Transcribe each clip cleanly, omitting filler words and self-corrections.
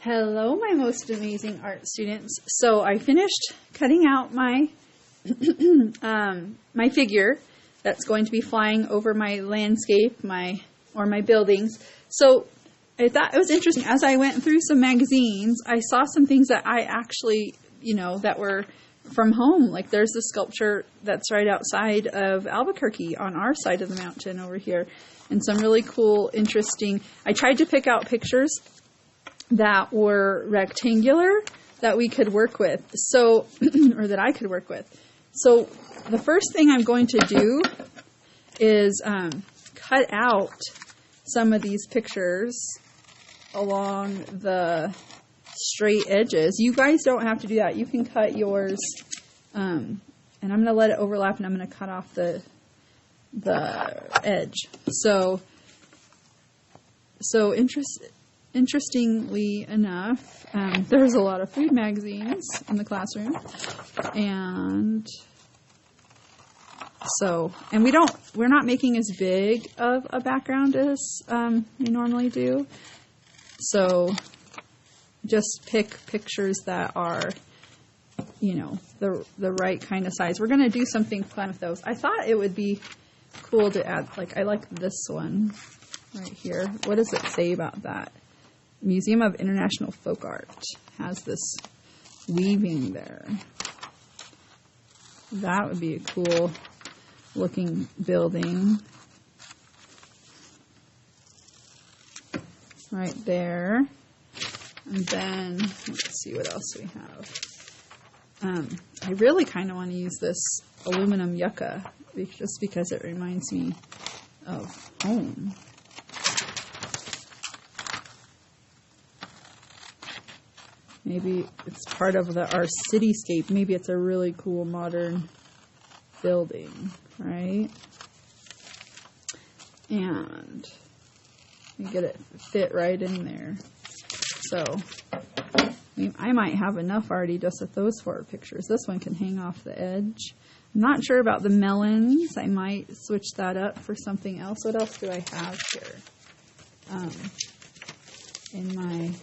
Hello, my most amazing art students. So I finished cutting out my my figure that's going to be flying over my landscape, my buildings. So I thought it was interesting. As I went through some magazines, I saw some things that I actually, that were from home. Like there's a sculpture that's right outside of Albuquerque on our side of the mountain over here. And some really cool, interesting, I tried to pick out pictures that were rectangular that we could work with. So, or that I could work with. So the first thing I'm going to do is cut out some of these pictures along the straight edges. You guys don't have to do that. You can cut yours, and I'm going to let it overlap, and I'm going to cut off the edge. So interestingly enough, there's a lot of food magazines in the classroom, and we're not making as big of a background as we normally do. So just pick pictures that are, the right kind of size. We're going to do something fun with those. I thought it would be cool to add, I like this one right here. What does it say about that? Museum of International Folk Art has this weaving there. That would be a cool looking building. Right there. And then, let's see what else we have. I really kind of want to use this aluminum yucca, just because it reminds me of home. Maybe it's part of our cityscape. Maybe it's a really cool modern building, right? And you get it fit right in there. So I might have enough already just with those 4 pictures. This one can hang off the edge. I'm not sure about the melons. I might switch that up for something else. What else do I have here? In my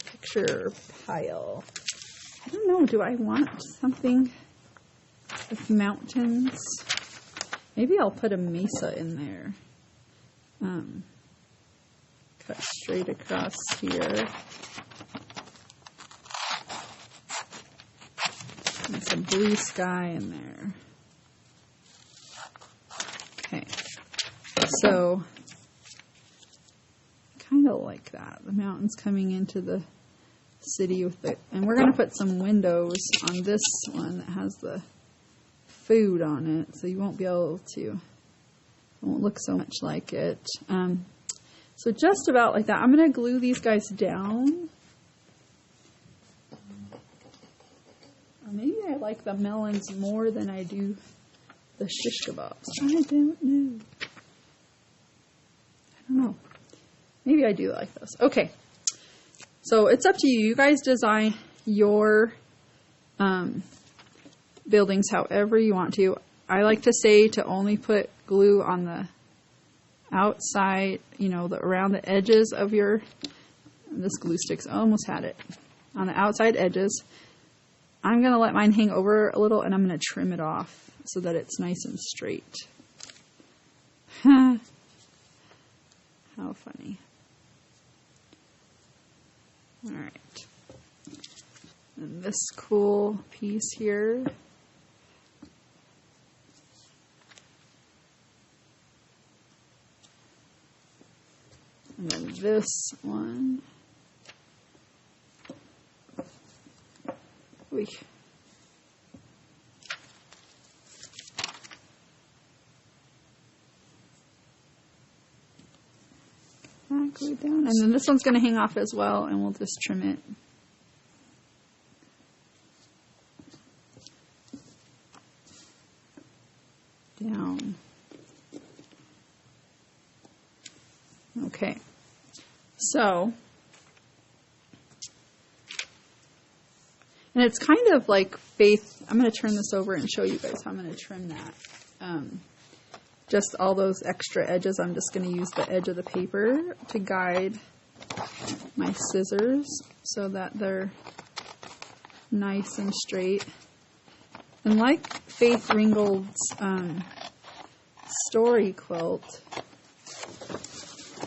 picture pile. I don't know. Do I want something with mountains? Maybe I'll put a mesa in there. Cut straight across here. And some blue sky in there. Okay. So, kind of like that. The mountains coming into the city with it. And we're going to put some windows on this one that has the food on it. So you won't be able to, it won't look so much like it. So just about like that. I'm going to glue these guys down. Or maybe I like the melons more than I do the shish kebabs. I don't know. Maybe I do like those. Okay. So it's up to you. You guys design your buildings however you want to. I like to say to only put glue on the outside, around the edges of this glue stick's almost had it. On the outside edges. I'm going to let mine hang over a little, and I'm going to trim it off so that it's nice and straight. How funny. All right. And this cool piece here. And then this one. Oy. That glue down. And then this one's going to hang off as well, and we'll just trim it. Down. Okay. So, and it's kind of like Faith. I'm going to turn this over and show you guys how I'm going to trim that. Just all those extra edges, I'm just going to use the edge of the paper to guide my scissors so that they're nice and straight. And like Faith Ringgold's story quilt,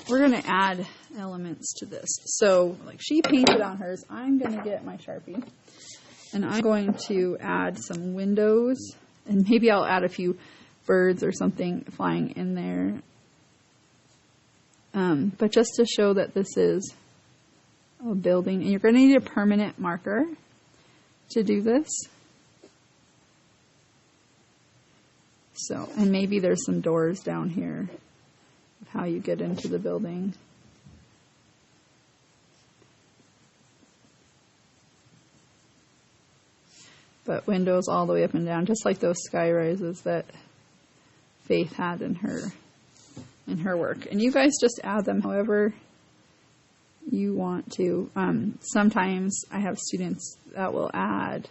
we're going to add elements to this. So like she painted on hers, I'm going to get my Sharpie and I'm going to add some windows, and maybe I'll add a few birds or something flying in there. But just to show that this is a building, and you're going to need a permanent marker to do this. So, and maybe there's some doors down here of how you get into the building. But windows all the way up and down, just like those sky rises that Faith had in her work. And you guys just add them however you want to. Sometimes I have students that will add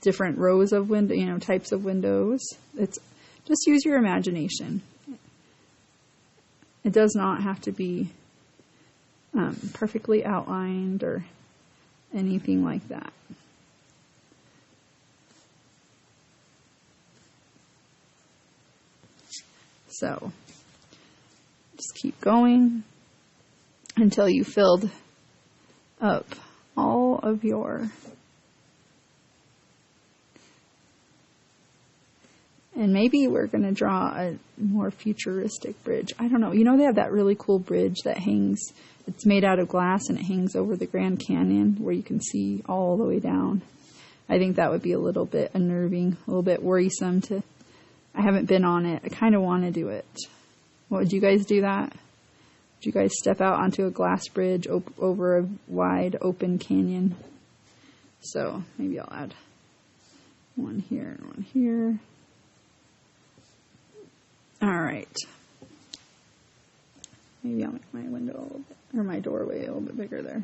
different rows of window, types of windows. It's just use your imagination. It does not have to be perfectly outlined or anything like that. So just keep going until you filled up all of your, and maybe we're going to draw a more futuristic bridge. I don't know. They have that really cool bridge that hangs, it's made out of glass and it hangs over the Grand Canyon where you can see all the way down. I think that would be a little bit unnerving, a little bit worrisome I haven't been on it. I kind of want to do it. Would you guys do that? Would you guys step out onto a glass bridge over a wide open canyon? So maybe I'll add one here and one here. All right. Maybe I'll make my window a little bit, or my doorway a little bit bigger there.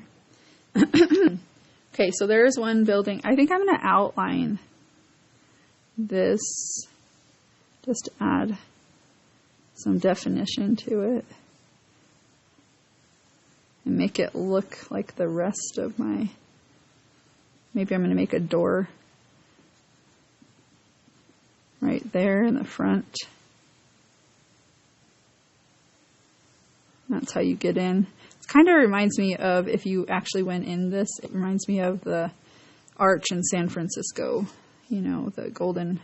Okay, so there's one building. I think I'm going to outline this. Just add some definition to it and make it look like the rest of my, maybe I'm going to make a door right there in the front. That's how you get in. It kind of reminds me of, if you actually went in this, it reminds me of the arch in San Francisco, the golden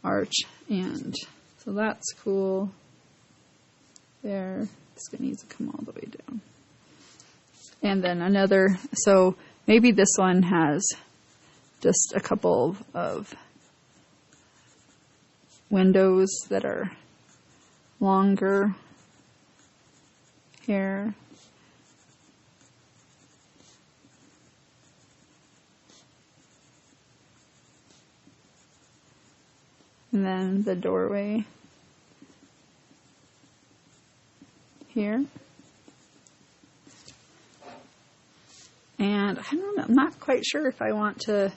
arch. And so that's cool there. It's going to need to come all the way down. And then another, so maybe this one has just a couple of windows that are longer here. And then the doorway here. And I don't know, I'm not quite sure if I want to,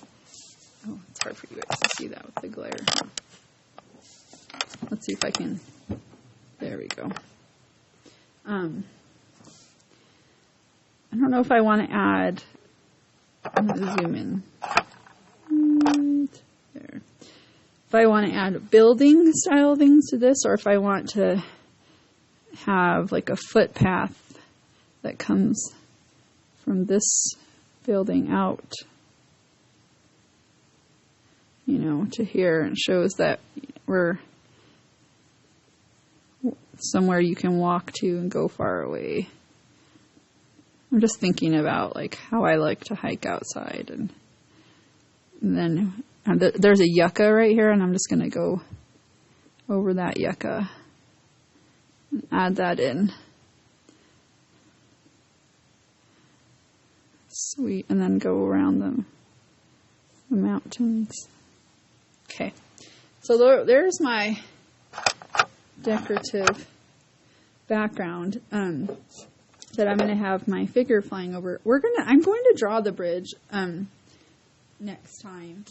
it's hard for you guys to see that with the glare. Let's see if I can, there we go. I don't know if I want to add, I'm going to zoom in. Right there. If I want to add building style things to this, or if I want to have like a footpath that comes from this building out, to here, and shows that we're somewhere you can walk to and go far away. I'm just thinking about like how I like to hike outside, and then there's a yucca right here, and I'm just going to go over that yucca and add that in. Sweet. And then go around the mountains. Okay. So there's my decorative background that I'm going to have my figure flying over. I'm going to draw the bridge next time.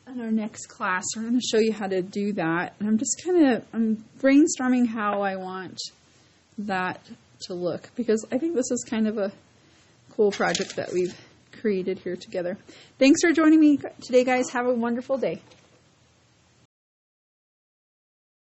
In our next class, we're going to show you how to do that. And I'm just I'm brainstorming how I want that to look, because I think this is kind of a cool project that we've created here together. Thanks for joining me today, guys. Have a wonderful day.